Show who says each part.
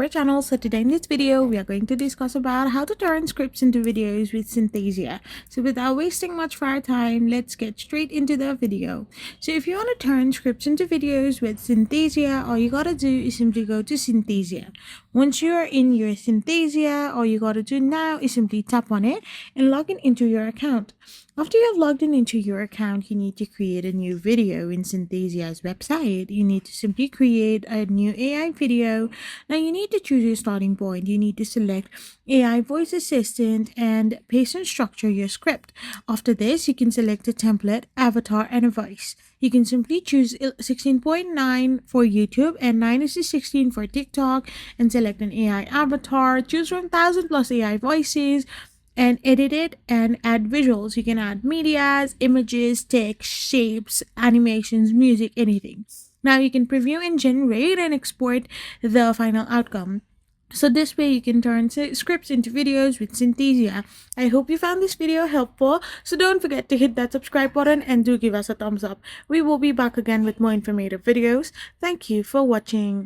Speaker 1: our channel. So today in this video we are going to discuss about how to turn scripts into videos with Synthesia. So without wasting much of our time, let's get straight into the video. So if you want to turn scripts into videos with Synthesia, all you gotta do is simply go to Synthesia. Once you are in your Synthesia, all you gotta do now is simply tap on it and log in into your account. After you have logged in into your account, you need to create a new video in Synthesia's website. You need to simply create a new AI video. Now you need to choose your starting point. You need to select AI voice assistant and paste and structure your script. After this, you can select a template, avatar, and a voice. You can simply choose 16.9 for YouTube and 9:16 for TikTok and select an AI avatar. Choose from 1,000 plus AI voices and edit it and add visuals. You can add medias, images, text, shapes, animations, music, anything. Now you can preview and generate and export the final outcome. So this way you can turn scripts into videos with Synthesia. I hope you found this video helpful. So don't forget to hit that subscribe button and do give us a thumbs up. We will be back again with more informative videos. Thank you for watching.